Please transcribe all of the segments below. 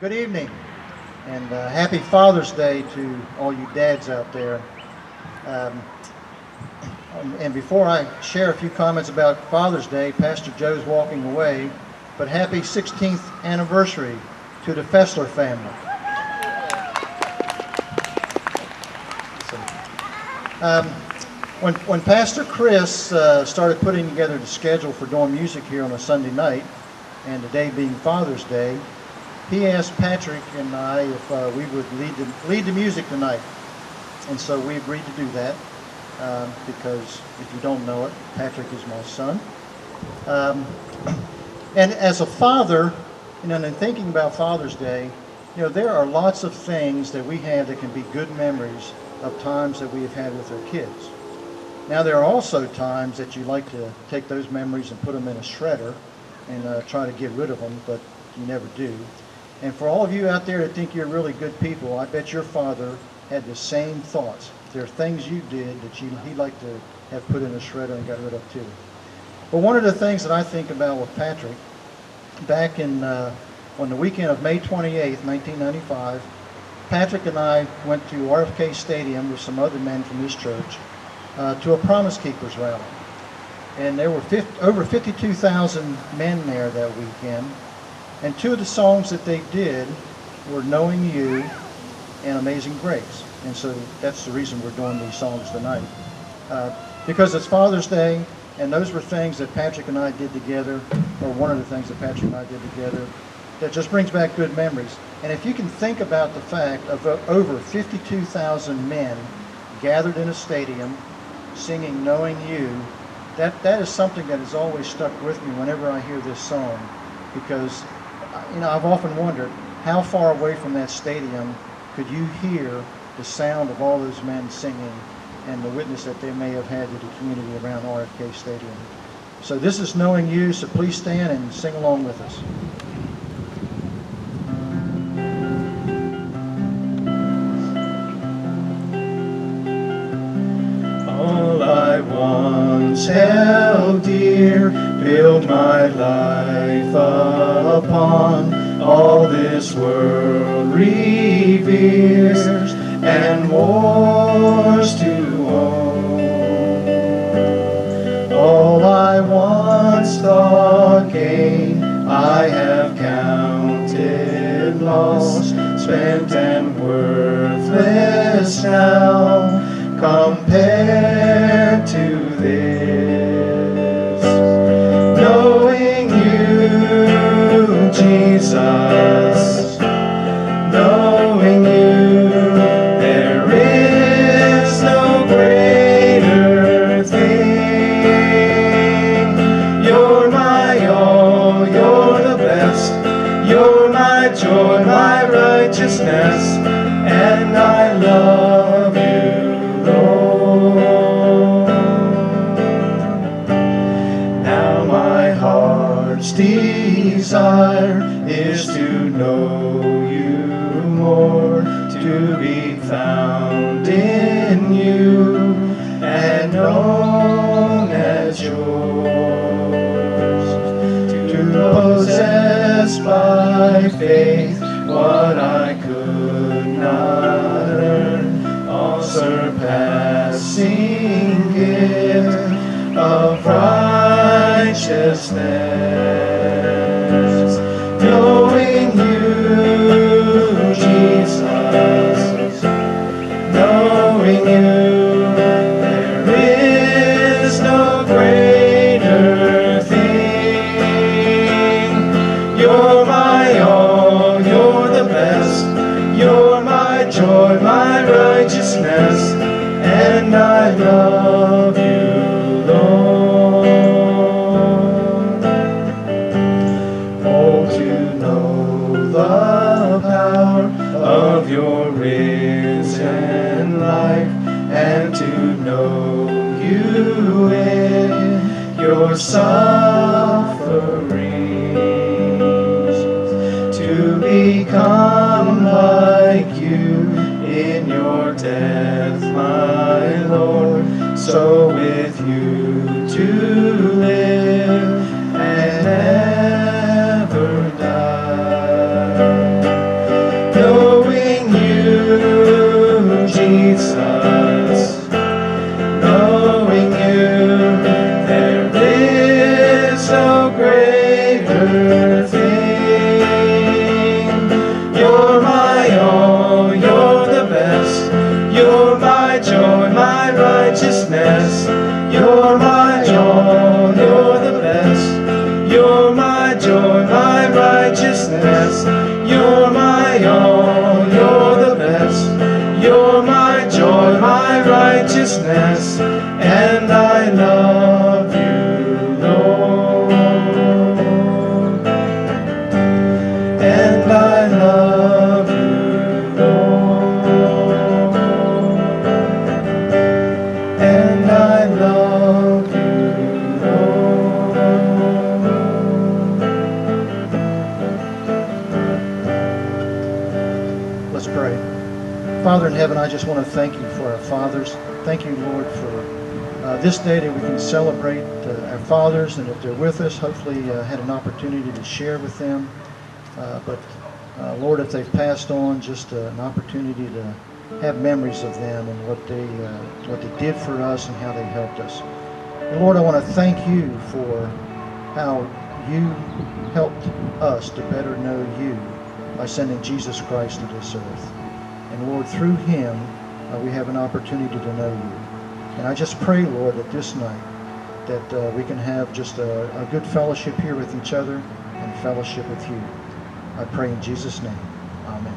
Good evening, and happy Father's Day to all you dads out there. Um, and before I share a few comments about Father's Day, Pastor Joe's walking away, but happy 16th anniversary to the Fessler family. Um, when Pastor Chris started putting together the schedule for doing music here on a Sunday night, and the day being Father's Day, he asked Patrick and I if we would lead the music tonight. And so we agreed to do that because if you don't know it, Patrick is my son. And as a father, in thinking about Father's Day, there are lots of things that we have that can be good memories of times that we have had with our kids. Now, there are also times that you like to take those memories and put them in a shredder and try to get rid of them, but you never do. And for all of you out there that think you're really good people, I bet your father had the same thoughts. There are things you did that he'd like to have put in a shredder and got rid of too. But one of the things that I think about with Patrick, back in on the weekend of May 28th, 1995, Patrick and I went to RFK Stadium with some other men from his church to a Promise Keepers rally. And there were over 52,000 men there that weekend. And two of the songs that they did were Knowing You and Amazing Grace. And so that's the reason we're doing these songs tonight. Because it's Father's Day, and those were things that Patrick and I did together, or one of the things that Patrick and I did together, that just brings back good memories. And if you can think about the fact of over 52,000 men gathered in a stadium singing Knowing You, that is something that has always stuck with me whenever I hear this song. Because I've often wondered how far away from that stadium could you hear the sound of all those men singing and the witness that they may have had to the community around RFK Stadium. So this is Knowing You, so please stand and sing along with us. All I once held dear, build my life upon, all this world reveres, and wars to own. All I once thought gain, I have counted loss, spent and worthless now, compared to this. Knowing You, Jesus, knowing You, there is no greater thing. You're my all, you're the best, you're my joy, my righteousness, and I love You, Lord. Now my heart's desire is to know You more, to be found in You and known as Yours, to possess by faith what I could not earn, all surpassing gift of righteousness. Knowing You, Jesus, knowing You, there is no greater thing. You're my all, you're the best, you're my joy, my righteousness, and I love You, Lord. Oh, to know the power of Your risen life, and to know You in Your sufferings, to become like You in Your death, my Lord, so with You to live and never die. my all, you're the best. You're my joy, my righteousness, and I love you, Lord. And I love you, Lord. And I love you, Lord. Let's pray. Father in heaven, I just want to thank you for our fathers. Thank you, Lord, for this day that we can celebrate our fathers, and if they're with us, hopefully had an opportunity to share with them. But Lord, if they've passed on, just an opportunity to have memories of them and what they did for us and how they helped us. And Lord, I want to thank you for how you helped us to better know you by sending Jesus Christ to this earth. And Lord, through him, we have an opportunity to know you. And I just pray, Lord, that this night, that we can have just a good fellowship here with each other and fellowship with you. I pray in Jesus' name. Amen.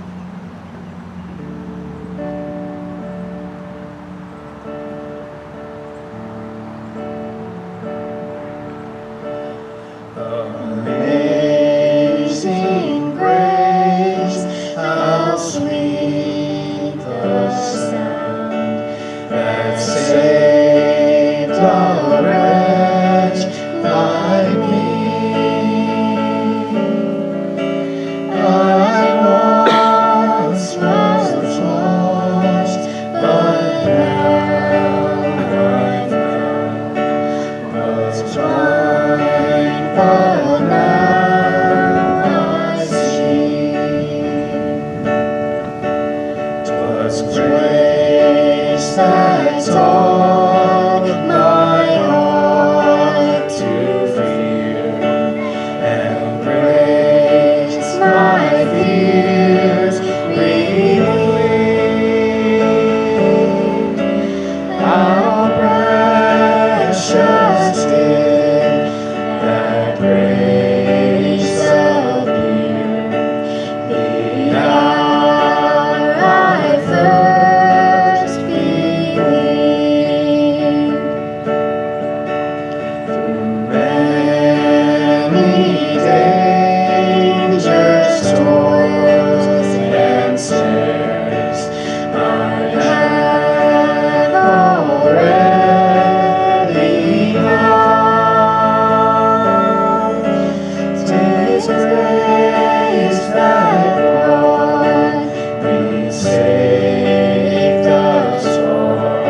Amazing grace, how sweet the sound that saved a wretch like me. I once was lost, but now I'm found. Was blind, but now I see. 'Twas grace that taught my heart to fear, and grace my fears relieved. How precious did that grace appear the hour I first believed. Through many dangers, toils, and snares, I have already come. 'Tis grace that brought me safe thus far,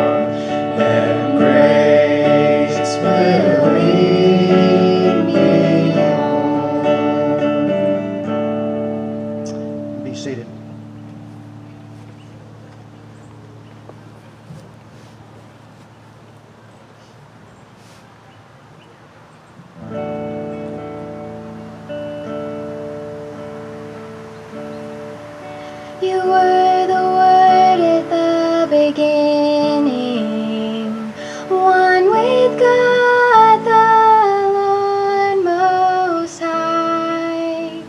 and grace will lead me home. Be seated. You were the Word at the beginning, one with God the Lord Most High.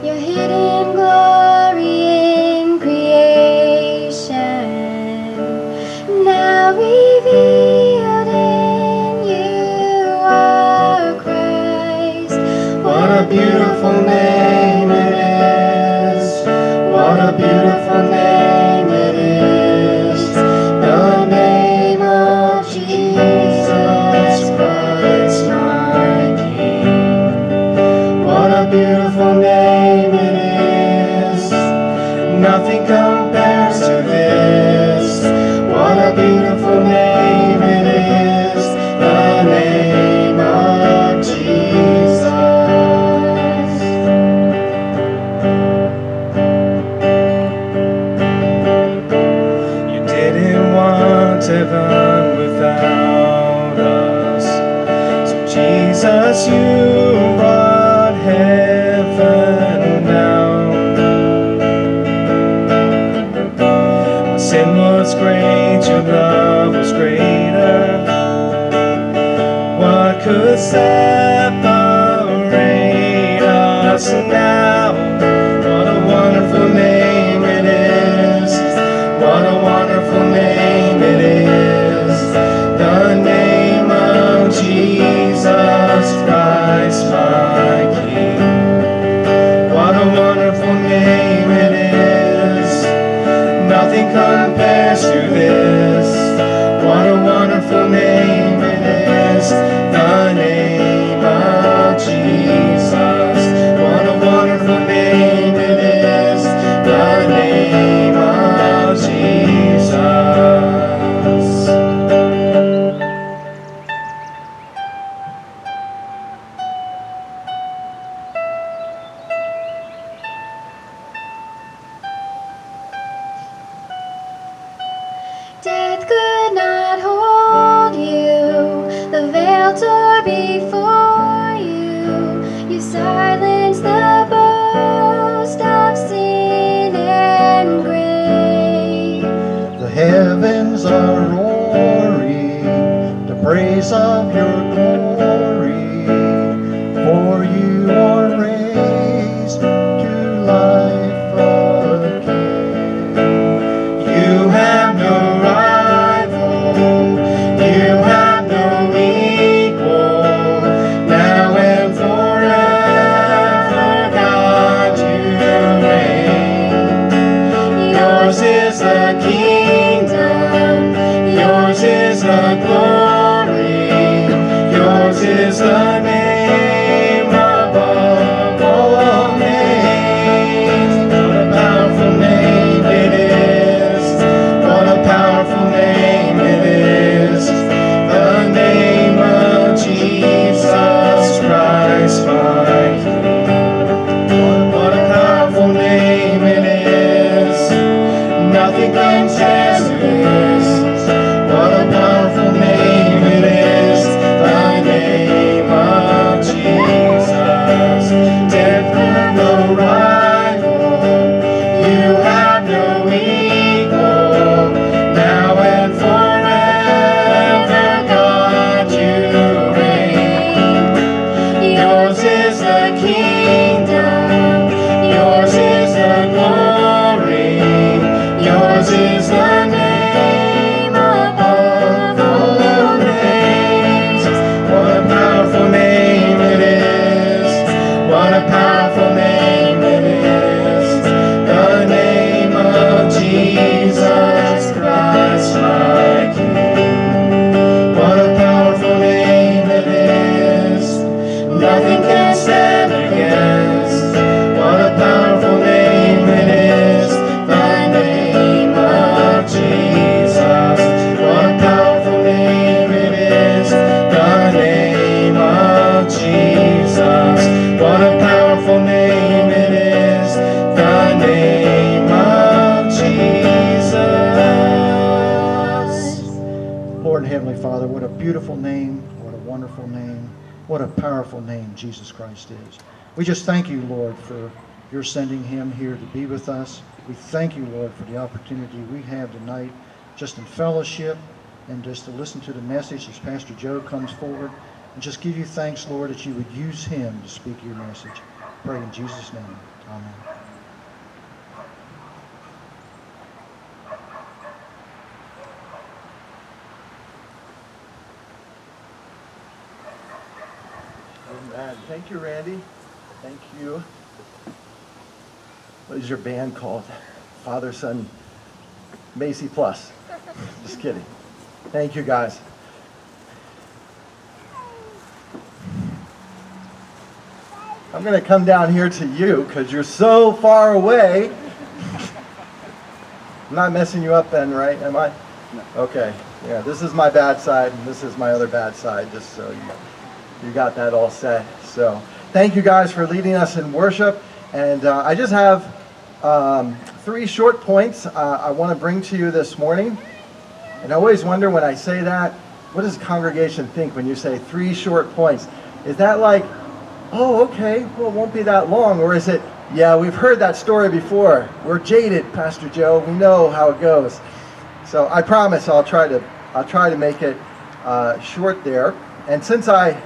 Your hidden glory in creation, now revealed in you are Christ. What a beautiful name it is. What a beautiful name it is. The name of Jesus Christ, my King. What a beautiful name it is. Nothing compares to this. What a beautiful name it is. The name of Jesus. You didn't want heaven without us, so Jesus, you brought heaven down. My sin was great, your love was greater. What could separate us us now. What a wonderful name it is. What a wonderful name it is. The name of Jesus Christ, my King. What a wonderful name it is. Nothing compares to this. What a wonderful name it is. The name of Jesus. What a wonderful name it is. The name of Jesus. Death could not hold you, the veil tore before you. You silenced the boast of sin and grave. The heavens are roaring the praise of your glory, for you are raised to life again. You have no rival, you have no equal, now and forever, God, you reign. Yours is the kingdom, yours is the glory, yours is the name above all names. What a powerful name it is. What a powerful name it is. The name of Jesus Christ, my King. What a powerful name it is. Nothing compares to this. What a powerful name it is. The name of Jesus. Death had no rival. You have no equal. Now and forever, God, you reign. Yours is the kingdom. Yours is the glory. Yours is the name above all names. What a powerful name it is. What a powerful name it is. The name of Jesus Christ, my King. What a powerful name it is. Nothing can stand against. What a powerful name it is. The name of Jesus. What a powerful name it is. The name of Jesus. What a powerful name it is. The name of Jesus. Lord and Heavenly Father, what a beautiful name, what a wonderful name, what a powerful name Jesus Christ is. We just thank you, Lord, for your sending him here to be with us. We thank you, Lord, for the opportunity we have tonight just in fellowship and just to listen to the message as Pastor Joe comes forward, and just give you thanks, Lord, that you would use him to speak your message. Pray in Jesus' name. Amen. Amen. Thank you, Randy. Thank you. What is your band called? Father, Son, Macy Plus. Just kidding. Thank you, guys. I'm going to come down here to you because you're so far away. I'm not messing you up then, right? Am I? No. Okay. Yeah, this is my bad side, and this is my other bad side, just so you got that all set. So thank you guys for leading us in worship. And I just have 3 short points I want to bring to you this morning. And I always wonder when I say that, what does the congregation think when you say 3 short points? Is that like, oh, okay, well, it won't be that long? Or is it, yeah, we've heard that story before. We're jaded, Pastor Joe. We know how it goes. So I promise I'll try to make it short there. And since I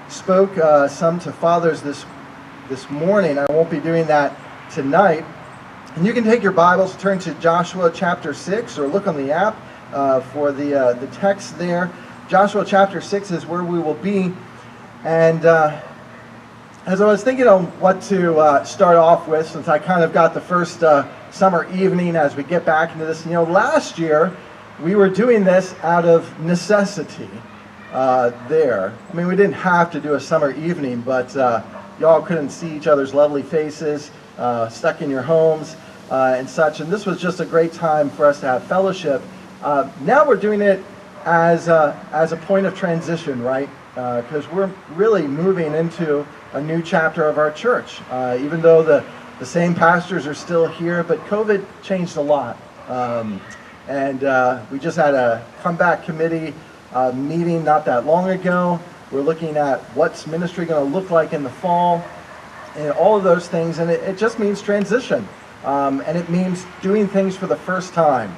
spoke some to fathers this this morning. I won't be doing that tonight. And you can take your Bibles, turn to Joshua chapter 6, or look on the app for the text there. Joshua chapter 6 is where we will be. And as I was thinking on what to start off with, since I kind of got the first summer evening as we get back into this, last year we were doing this out of necessity there. I mean, we didn't have to do a summer evening, but y'all couldn't see each other's lovely faces, stuck in your homes and such. And this was just a great time for us to have fellowship. Now we're doing it as a point of transition, right? Because we're really moving into a new chapter of our church. Even though the same pastors are still here, but COVID changed a lot. And we just had a comeback committee meeting not that long ago. We're looking at what's ministry going to look like in the fall, and all of those things. And it just means transition. And it means doing things for the first time.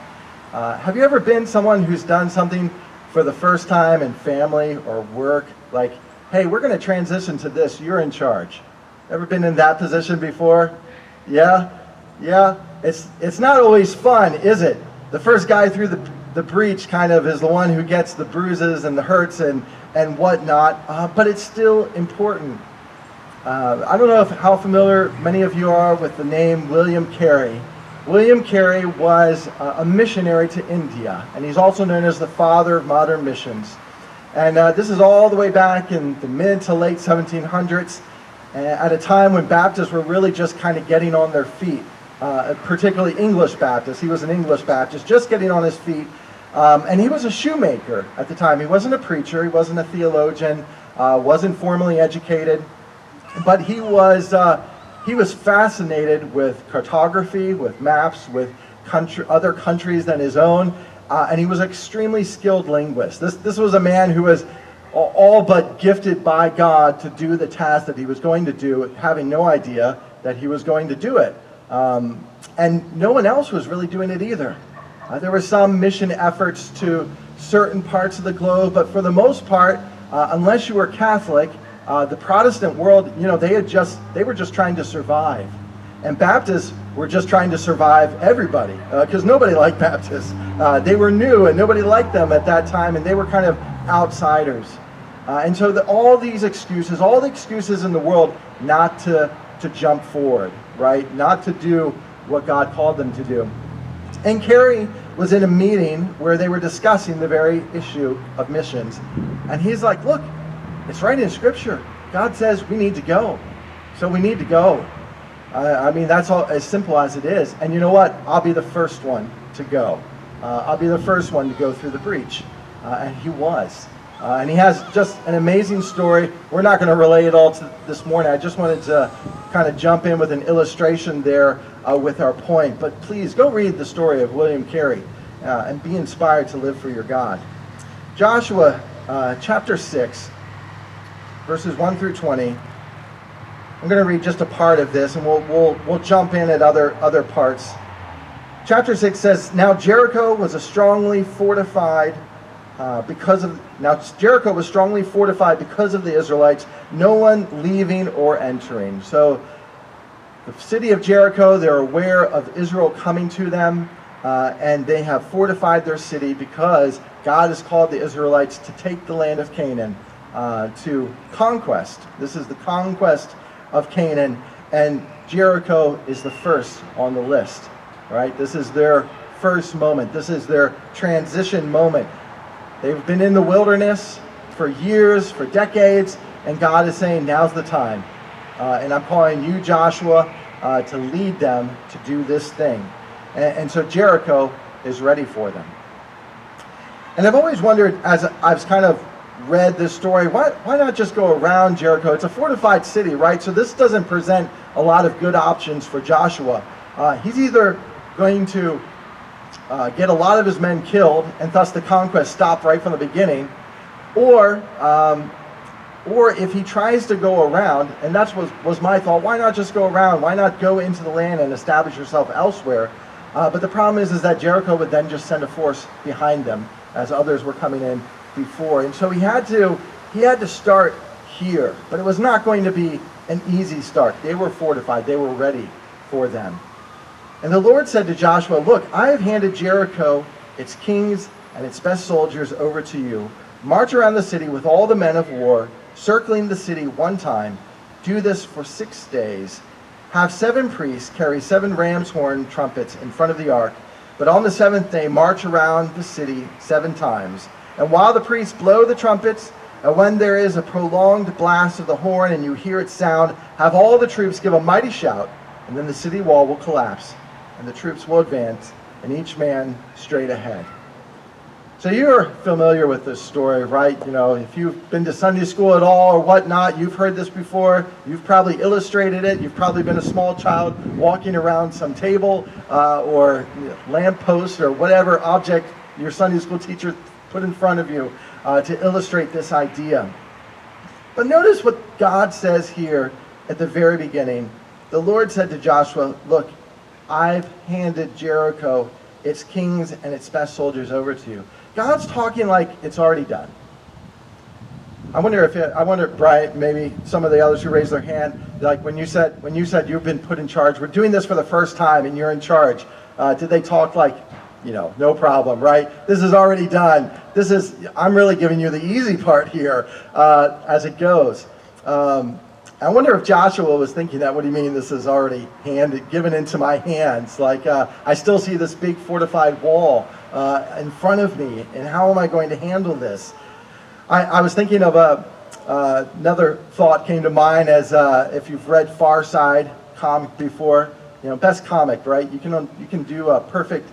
Have you ever been someone who's done something for the first time in family or work? Like, hey, we're going to transition to this. You're in charge. Ever been in that position before? Yeah? It's not always fun, is it? The first guy through the breach kind of is the one who gets the bruises and the hurts and whatnot, but it's still important. I don't know how familiar many of you are with the name William Carey. William Carey was a missionary to India, and he's also known as the father of modern missions. And this is all the way back in the mid to late 1700s, at a time when Baptists were really just kind of getting on their feet, particularly English Baptists. He was an English Baptist, just getting on his feet. And he was a shoemaker at the time. He wasn't a preacher, he wasn't a theologian, wasn't formally educated, but he was fascinated with cartography, with maps, with other countries than his own, and he was an extremely skilled linguist. This was a man who was all but gifted by God to do the task that he was going to do, having no idea that he was going to do it. And no one else was really doing it either. There were some mission efforts to certain parts of the globe, but for the most part, unless you were Catholic, the Protestant world, they were just trying to survive. And Baptists were just trying to survive everybody, because nobody liked Baptists. They were new and nobody liked them at that time, and they were kind of outsiders. And so all the excuses in the world not to jump forward, right? Not to do what God called them to do. And Carey was in a meeting where they were discussing the very issue of missions. And he's like, look, it's right in Scripture. God says we need to go. So we need to go. I mean, that's all as simple as it is. And you know what? I'll be the first one to go. I'll be the first one to go through the breach. And he was. And he has just an amazing story. We're not going to relay it all to this morning. I just wanted to kind of jump in with an illustration there with our point. But please go read the story of William Carey and be inspired to live for your God. Joshua chapter 6, verses 1 through 20. I'm going to read just a part of this, and we'll jump in at other parts. Chapter 6 says, Now Jericho was strongly fortified because of the Israelites, no one leaving or entering. So the city of Jericho, they're aware of Israel coming to them, and they have fortified their city because God has called the Israelites to take the land of Canaan, to conquest. This is the conquest of Canaan, and Jericho is the first on the list, right? This is their first moment. This is their transition moment. They've been in the wilderness for years, for decades, and God is saying, now's the time. And I'm calling you, Joshua, to lead them to do this thing. And so Jericho is ready for them. And I've always wondered, as I've kind of read this story, why not just go around Jericho? It's a fortified city, right? So this doesn't present a lot of good options for Joshua. He's either going to get a lot of his men killed, and thus the conquest stopped right from the beginning, or if he tries to go around, and that was my thought, why not just go around? Why not go into the land and establish yourself elsewhere? But the problem is that Jericho would then just send a force behind them as others were coming in before. And so he had to start here, but it was not going to be an easy start. They were fortified. They were ready for them. And the Lord said to Joshua, look, I have handed Jericho, its kings, and its best soldiers over to you. March around the city with all the men of war, circling the city one time. Do this for 6 days. Have 7 priests carry 7 ram's horn trumpets in front of the ark. But on the 7th day, march around the city 7 times. And while the priests blow the trumpets, and when there is a prolonged blast of the horn and you hear its sound, have all the troops give a mighty shout, and then the city wall will collapse, and the troops will advance, and each man straight ahead. So you're familiar with this story, right? You know, if you've been to Sunday school at all or whatnot, you've heard this before. You've probably illustrated it. You've probably been a small child walking around some table or lamppost or whatever object your Sunday school teacher put in front of you to illustrate this idea. But notice what God says here at the very beginning. The Lord said to Joshua, look, I've handed Jericho, its kings, and its best soldiers over to you. God's talking like it's already done. I wonder, Brian, maybe some of the others who raised their hand, like when you said you've been put in charge, we're doing this for the first time and you're in charge. Did they talk like, no problem, right? This is already done. I'm really giving you the easy part here as it goes. I wonder if Joshua was thinking that. What do you mean this is already given into my hands? Like I still see this big fortified wall in front of me, and how am I going to handle this? I was thinking of another thought came to mind as if you've read Far Side comic before, best comic, right? You can do a perfect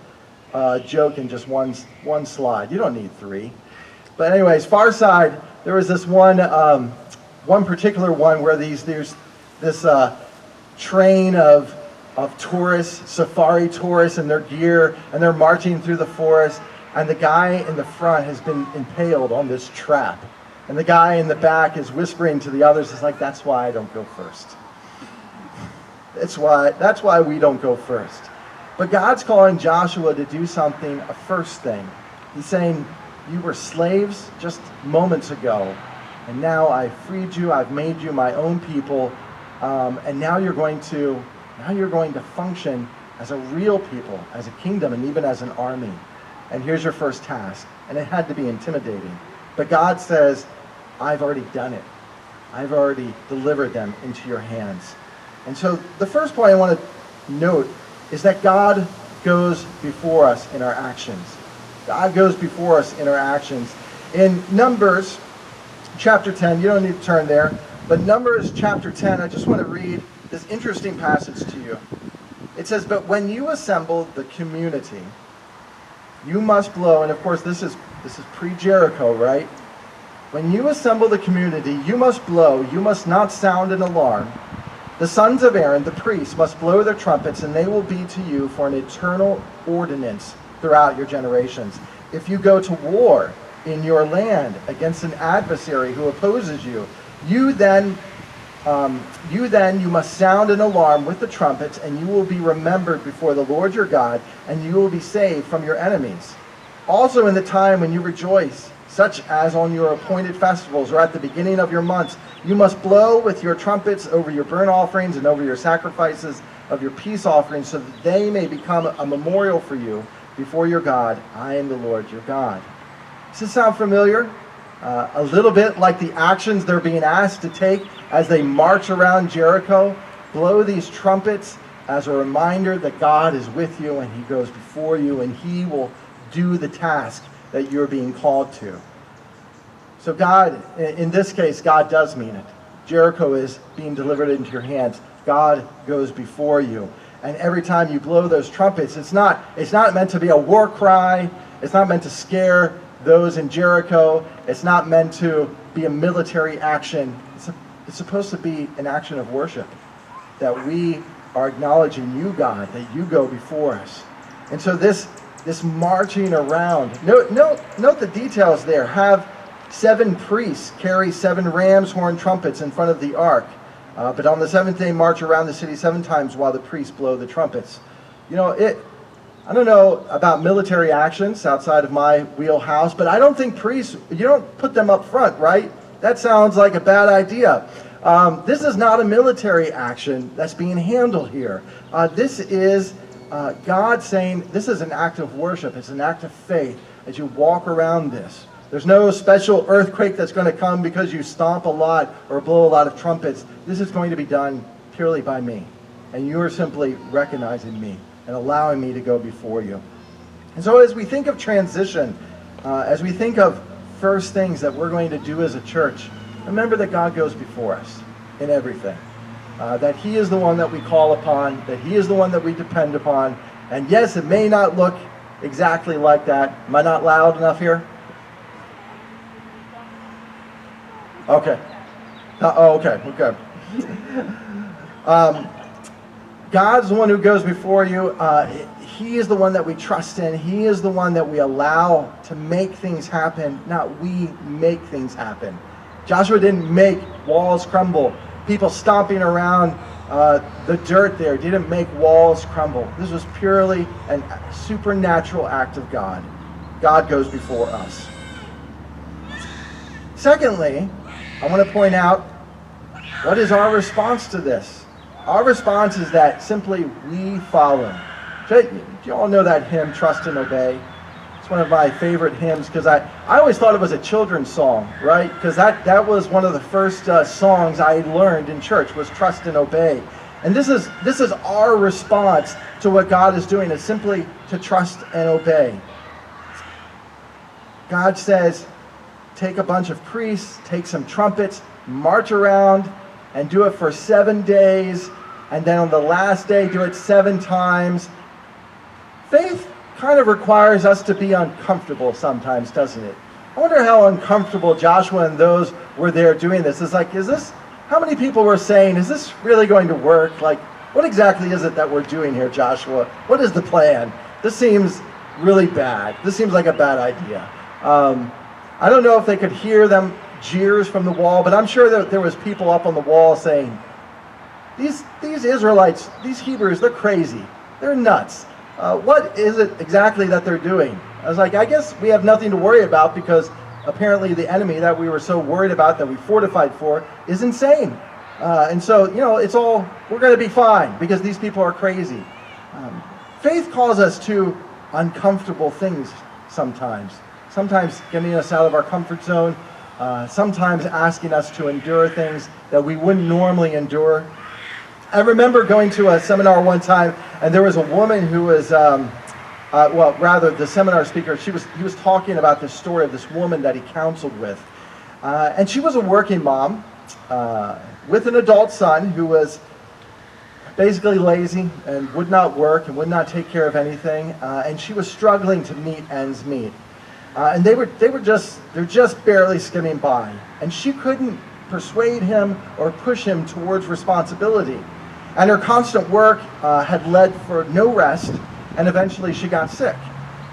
joke in just one slide. You don't need 3. But anyways, Far Side, there was this one particular one where there's this train of tourists, safari tourists in their gear, and they're marching through the forest, and the guy in the front has been impaled on this trap. And the guy in the back is whispering to the others, it's like, that's why I don't go first. That's why we don't go first. But God's calling Joshua to do something, a first thing. He's saying, you were slaves just moments ago, and now I've freed you, I've made you my own people, and now you're going to function as a real people, as a kingdom, and even as an army. And here's your first task. And it had to be intimidating. But God says, I've already done it. I've already delivered them into your hands. And so the first point I want to note is that God goes before us in our actions. God goes before us in our actions. In Numbers chapter 10, you don't need to turn there, but Numbers chapter 10, I just want to read this interesting passage to you. It says, but when you assemble the community, you must blow, and of course this is pre-Jericho, right? When you assemble the community, you must blow, you must not sound an alarm. The sons of Aaron, the priests, must blow their trumpets, and they will be to you for an eternal ordinance throughout your generations. If you go to war in your land against an adversary who opposes you, you must sound an alarm with the trumpets, and you will be remembered before the Lord your God, and you will be saved from your enemies. Also in the time when you rejoice, such as on your appointed festivals or at the beginning of your months, you must blow with your trumpets over your burnt offerings and over your sacrifices of your peace offerings, so that they may become a memorial for you before your God. I am the Lord your God. Does this sound familiar? A little bit like the actions they're being asked to take as they march around Jericho. Blow these trumpets as a reminder that God is with you and he goes before you and he will do the task that you're being called to. So God, in this case, God does mean it. Jericho is being delivered into your hands. God goes before you. And every time you blow those trumpets, it's not meant to be a war cry. It's not meant to scare those in Jericho. It's not meant to be a military action. It's supposed to be an action of worship, that we are acknowledging you, God, that you go before us. And so this marching around, note the details there. Have 7 priests carry 7 ram's horn trumpets in front of the ark. But on the 7th day, march around the city 7 times while the priests blow the trumpets. I don't know about military actions outside of my wheelhouse, but I don't think priests, you don't put them up front, right? That sounds like a bad idea. This is not a military action that's being handled here. This is God saying this is an act of worship. It's an act of faith as you walk around this. There's no special earthquake that's going to come because you stomp a lot or blow a lot of trumpets. This is going to be done purely by me. And you are simply recognizing me and allowing me to go before you. And so as we think of transition, as we think of first things that we're going to do as a church, remember that God goes before us in everything. That He is the one that we call upon, that He is the one that we depend upon. And yes, it may not look exactly like that. Am I not loud enough here? Okay. Okay. God's the one who goes before you. He is the one that we trust in. He is the one that we allow to make things happen, not we make things happen. Joshua didn't make walls crumble. People stomping around the dirt there didn't make walls crumble. This was purely a supernatural act of God. God goes before us. Secondly, I want to point out, what is our response to this? Our response is that simply we follow. Do you all know that hymn, Trust and Obey? It's one of my favorite hymns because I always thought it was a children's song, right? Because that was one of the first songs I learned in church was Trust and Obey. And this is our response to what God is doing, is simply to trust and obey. God says, take a bunch of priests, take some trumpets, march around and do it for 7 days, and then on the last day do it 7 times. Faith kind of requires us to be uncomfortable sometimes, doesn't it? I wonder how uncomfortable Joshua and those were there doing this. It's like, how many people were saying, is this really going to work? Like, what exactly is it that we're doing here, Joshua? What is the plan? This seems really bad. This seems like a bad idea. I don't know if they could hear them jeers from the wall, but I'm sure that there was people up on the wall saying, these Israelites, these Hebrews, they're crazy. They're nuts. What is it exactly that they're doing? I was like, I guess we have nothing to worry about because apparently the enemy that we were so worried about, that we fortified for, is insane. And so, we're going to be fine because these people are crazy. Faith calls us to uncomfortable things sometimes. Sometimes getting us out of our comfort zone. Sometimes asking us to endure things that we wouldn't normally endure. I remember going to a seminar one time, and there was a woman who was, the seminar speaker, he was talking about this story of this woman that he counseled with. And she was a working mom with an adult son who was basically lazy and would not work and would not take care of anything. And she was struggling to meet ends meet. And they're just barely skimming by. And she couldn't persuade him or push him towards responsibility. And her constant work had led for no rest, and eventually she got sick.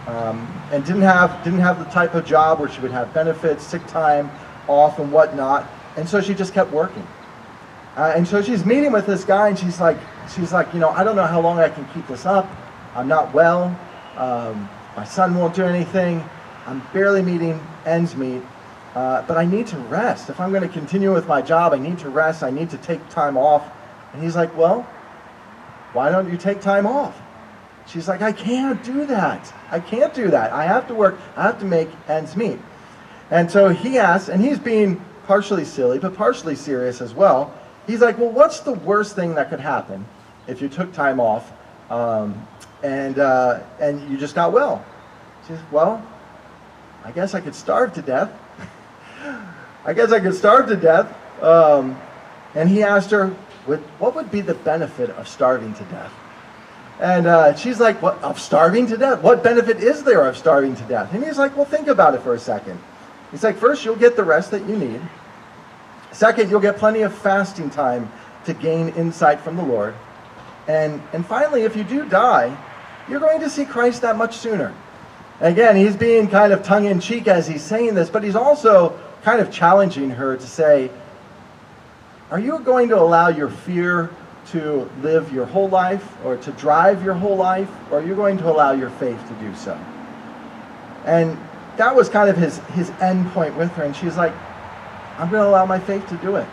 And didn't have the type of job where she would have benefits, sick time, off and whatnot. And so she just kept working. And so she's meeting with this guy, and she's like, I don't know how long I can keep this up. I'm not well. My son won't do anything. I'm barely meeting ends meet, but I need to rest. If I'm going to continue with my job, I need to rest. I need to take time off. And he's like, well, why don't you take time off? She's like, I can't do that. I can't do that. I have to work. I have to make ends meet. And so he asks, and he's being partially silly, but partially serious as well. He's like, well, what's the worst thing that could happen if you took time off and you just got well? She says, well, I guess I could starve to death. And he asked her, what would be the benefit of starving to death? And she's like, what, of starving to death? What benefit is there of starving to death? And he's like, well, think about it for a second. He's like, first, you'll get the rest that you need. Second, you'll get plenty of fasting time to gain insight from the Lord. And finally, if you do die, you're going to see Christ that much sooner. Again, he's being kind of tongue-in-cheek as he's saying this, but he's also kind of challenging her to say, are you going to allow your fear to live your whole life or to drive your whole life, or are you going to allow your faith to do so? And that was kind of his end point with her, and she's like, I'm going to allow my faith to do it.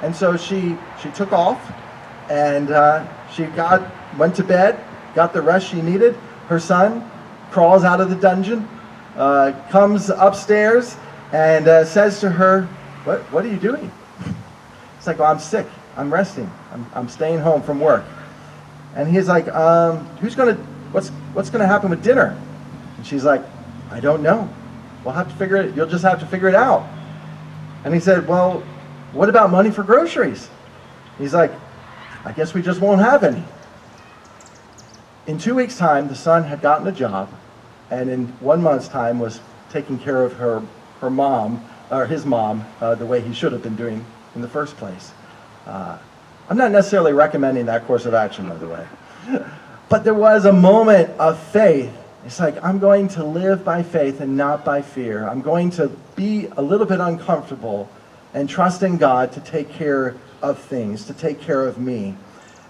And so she took off, and she went to bed, got the rest she needed. Her son crawls out of the dungeon, comes upstairs, and says to her, what are you doing? It's like, well, I'm sick. I'm resting. I'm staying home from work. And he's like, what's gonna happen with dinner? And she's like, I don't know. We'll have to figure it. You'll just have to figure it out. And he said, well, what about money for groceries? He's like, I guess we just won't have any. In 2 weeks' time, the son had gotten a job, and in 1 month's time was taking care of her mom, or his mom, the way he should have been doing in the first place. I'm not necessarily recommending that course of action, by the way. But there was a moment of faith. It's like, I'm going to live by faith and not by fear. I'm going to be a little bit uncomfortable and trust in God to take care of things, to take care of me.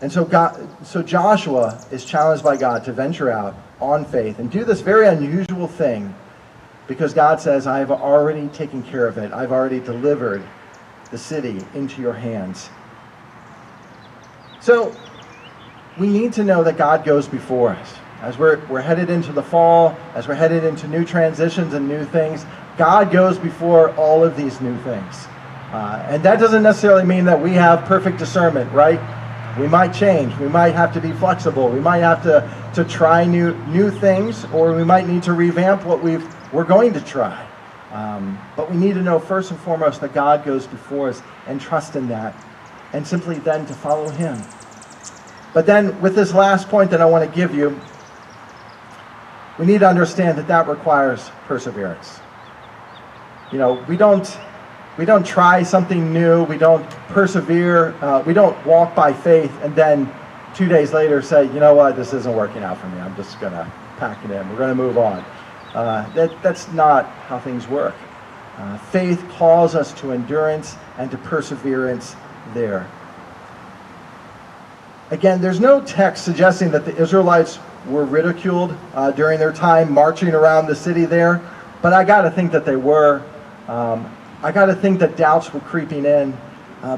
And so Joshua is challenged by God to venture out on faith and do this very unusual thing, because God says, I've already taken care of it. I've already delivered the city into your hands. So we need to know that God goes before us. As we're headed into the fall, as we're headed into new transitions and new things, God goes before all of these new things. And that doesn't necessarily mean that we have perfect discernment, right? We might change. We might have to be flexible. We might have to try new things, or we might need to revamp what we're going to try. But we need to know first and foremost that God goes before us and trust in that, and simply then to follow him. But then with this last point that I want to give you, we need to understand that requires perseverance. You know, we don't try something new, we don't persevere, we don't walk by faith and then 2 days later say, you know what, this isn't working out for me, I'm just going to pack it in, we're going to move on. That's not how things work. Faith calls us to endurance and to perseverance there. Again, there's no text suggesting that the Israelites were ridiculed during their time marching around the city there, but I got to think that they were. I got to think that doubts were creeping in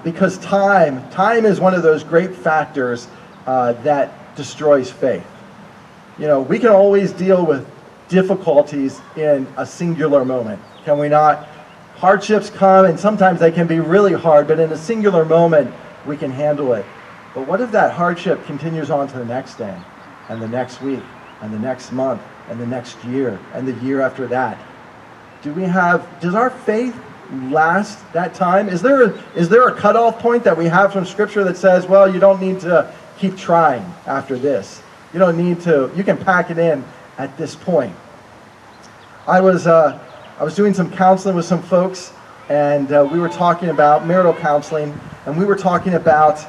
because time is one of those great factors that destroys faith. You know, we can always deal with difficulties in a singular moment, can we not? Hardships come, and sometimes they can be really hard, but in a singular moment, we can handle it. But what if that hardship continues on to the next day, and the next week, and the next month, and the next year, and the year after that? Does our faith last that time? Is there a cutoff point that we have from Scripture that says, well, you don't need to keep trying after this? You don't need to, you can pack it in at this point. I was doing some counseling with some folks, and we were talking about marital counseling, and we were talking about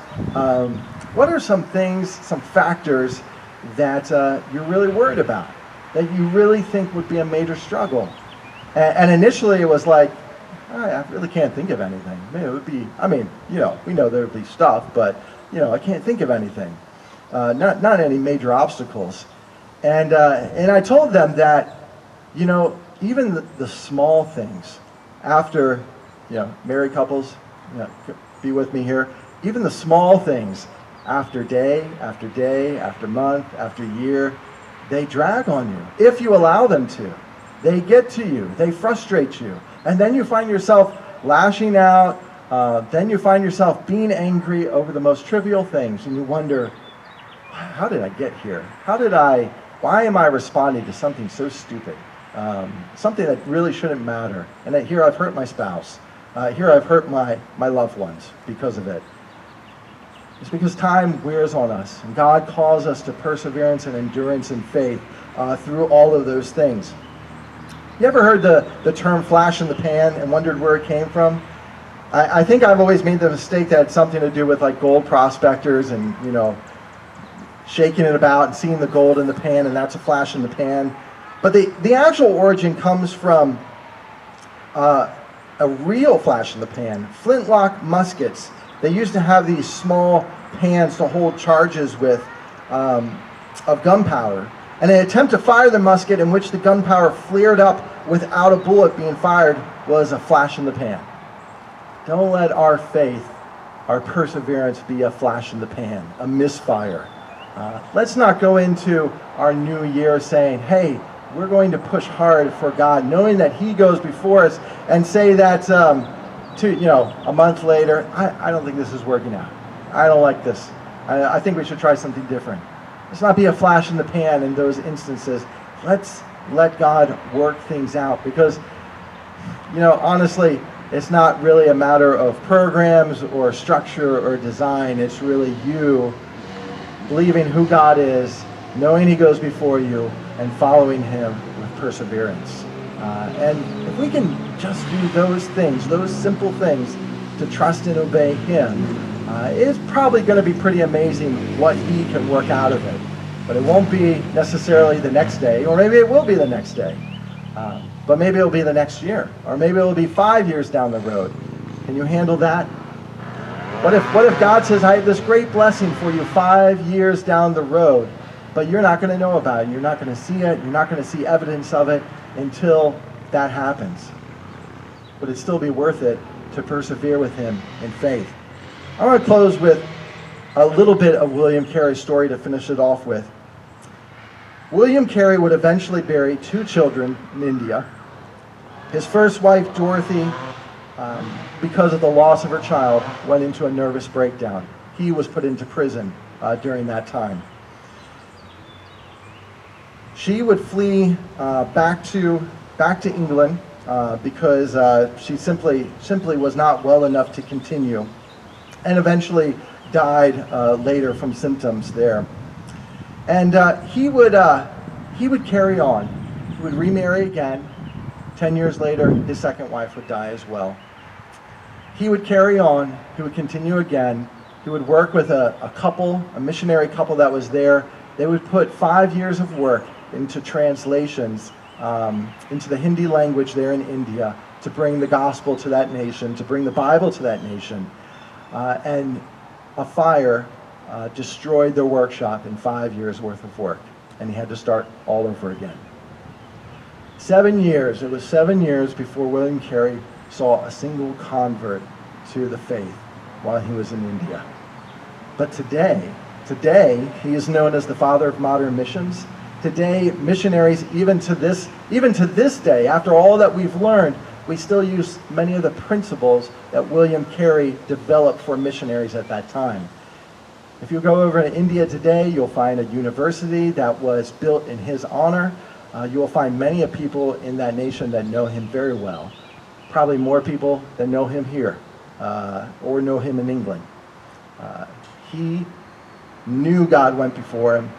what are some things, some factors that you're really worried about, that you really think would be a major struggle. And initially it was like, I really can't think of anything. Maybe it would be, we know there would be stuff, but, I can't think of anything. Not any major obstacles. And I told them that, even the small things, after, married couples, be with me here, even the small things, after day, after day, after month, after year, they drag on you, if you allow them to. They get to you, they frustrate you, and then you find yourself lashing out, then you find yourself being angry over the most trivial things, and you wonder, how did I get here? Why am I responding to something so stupid? Something that really shouldn't matter, and that here I've hurt my spouse, here I've hurt my loved ones because of it. It's because time wears on us, and God calls us to perseverance and endurance and faith through all of those things. You ever heard the term flash in the pan and wondered where it came from? I think I've always made the mistake that it's something to do with like gold prospectors and, shaking it about and seeing the gold in the pan, and that's a flash in the pan. But the actual origin comes from a real flash in the pan. Flintlock muskets. They used to have these small pans to hold charges with of gunpowder. And an attempt to fire the musket in which the gunpowder flared up without a bullet being fired was a flash in the pan. Don't let our faith our perseverance be a flash in the pan, a misfire. Let's not go into our new year saying, hey, we're going to push hard for God, knowing that He goes before us, and say that a month later, I don't think this is working out. I don't like this. I think we should try something different. Let's not be a flash in the pan in those instances. Let's let God work things out, because, honestly, it's not really a matter of programs or structure or design. It's really you believing who God is, knowing He goes before you, and following Him with perseverance. And if we can just do those things, those simple things, to trust and obey Him, it's probably going to be pretty amazing what He can work out of it. But it won't be necessarily the next day, or maybe it will be the next day. But maybe it'll be the next year, or maybe it'll be 5 years down the road. Can you handle that? What if God says, I have this great blessing for you 5 years down the road, but you're not going to know about it, you're not going to see it, you're not going to see evidence of it until that happens. Would it still be worth it to persevere with Him in faith? I want to close with a little bit of William Carey's story to finish it off with. William Carey would eventually bury 2 children in India. His first wife, Dorothy, because of the loss of her child, went into a nervous breakdown. He was put into prison during that time. She would flee back to England because she simply was not well enough to continue, and eventually died later from symptoms there. And he would carry on. He would remarry again. 10 years later, his second wife would die as well. He would carry on. He would continue again. He would work with a missionary couple that was there. They would put 5 years of work into translations into the Hindi language there in India to bring the gospel to that nation, to bring the Bible to that nation. And a fire destroyed their workshop in 5 years worth of work, and he had to start all over again. 7 years, it was 7 years before William Carey saw a single convert to the faith while he was in India. But today he is known as the father of modern missions. Today, missionaries, even to this day, after all that we've learned, we still use many of the principles that William Carey developed for missionaries at that time. If you go over to India today, you'll find a university that was built in his honor. You will find many people in that nation that know him very well. Probably more people that know him here or know him in England. He knew God went before him.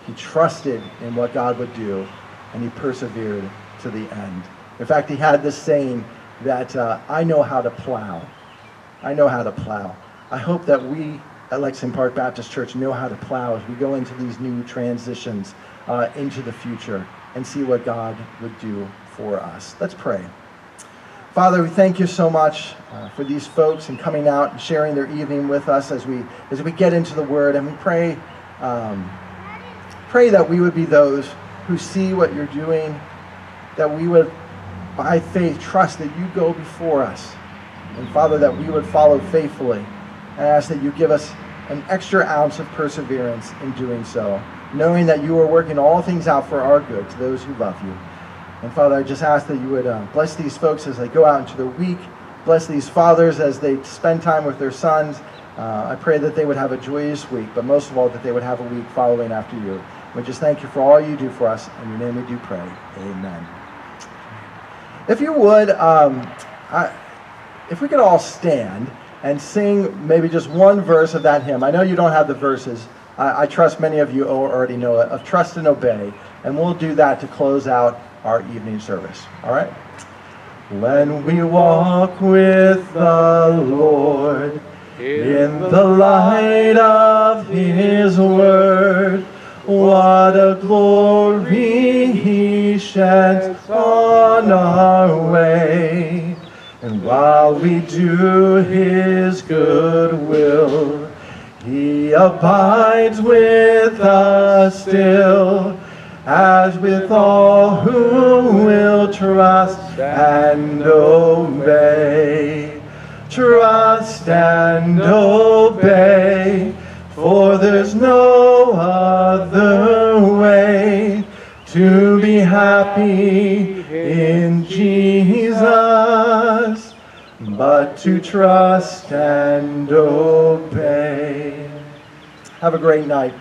He trusted in what God would do, and he persevered to the end. In fact, he had this saying that I know how to plow. I know how to plow. I hope that we at Lexington Park Baptist Church know how to plow as we go into these new transitions into the future and see what God would do for us. Let's pray. Father, we thank you so much for these folks and coming out and sharing their evening with us as we get into the Word, and we pray that we would be those who see what you're doing, that we would, by faith, trust that you go before us, and Father, that we would follow faithfully. I ask that you give us an extra ounce of perseverance in doing so, knowing that you are working all things out for our good to those who love you. And Father, I just ask that you would bless these folks as they go out into their week, bless these fathers as they spend time with their sons. I pray that they would have a joyous week, but most of all that they would have a week following after you. We just thank you for all you do for us. In your name we do pray. Amen. If you would, if we could all stand and sing maybe just one verse of that hymn. I know you don't have the verses. I trust many of you already know it, of Trust and Obey. And we'll do that to close out our evening service. All right? When we walk with the Lord in the light of His Word, what a glory He sheds on our way. And while we do His good will, He abides with us still, as with all who will trust and obey. Trust trust and obey, for there's no other way to be happy in Jesus but to trust and obey. Have a great night.